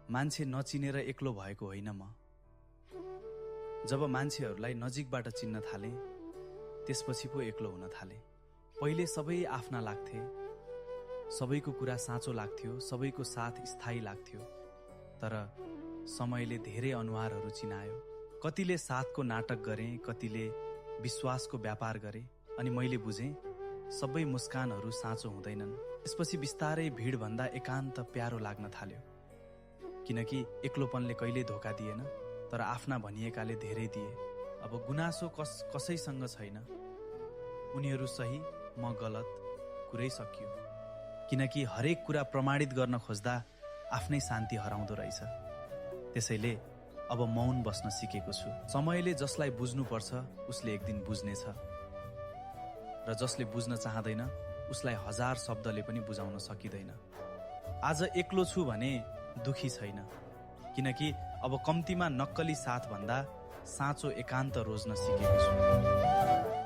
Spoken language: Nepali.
मान्छे नचिनेर एक्लो भएको होइन म। जब मान्छेहरूलाई नजिकबाट चिन्न थाले त्यसपछि पो एक्लो हुन थाले। पहिले सबै आफ्ना लाग्थे, सबैको कुरा साँचो लाग्थ्यो, सबैको साथ स्थायी लाग्थ्यो। तर समयले धेरै अनुहारहरू चिनायो। कतिले साथको नाटक गरे, कतिले विश्वासको व्यापार गरे। अनि मैले बुझेँ सबै मुस्कानहरू साँचो हुँदैनन्। त्यसपछि बिस्तारै भिडभन्दा एकान्त प्यारो लाग्न थाल्यो। किनकि एक्लोपनले कहिल्यै धोका दिएन, तर आफ्ना भनिएकाले धेरै दिए। अब गुनासो कसैसँग छैन। उनीहरू सही, म गलत, कुरै सकियो। किनकि हरेक कुरा प्रमाणित गर्न खोज्दा आफ्नै शान्ति हराउँदो रहेछ। त्यसैले अब मौन बस्न सिकेको छु। समयले जसलाई बुझ्नुपर्छ उसले एक दिन बुझ्नेछ, र जसले बुझ्न चाहँदैन उसलाई 1000 शब्दले पनि बुझाउन सकिँदैन। आज एक्लो छु भने दुखी छैन, किनकि अब कम्तीमा नक्कली साथ भन्दा साँचो एकान्त रोज्न सिकेको छु।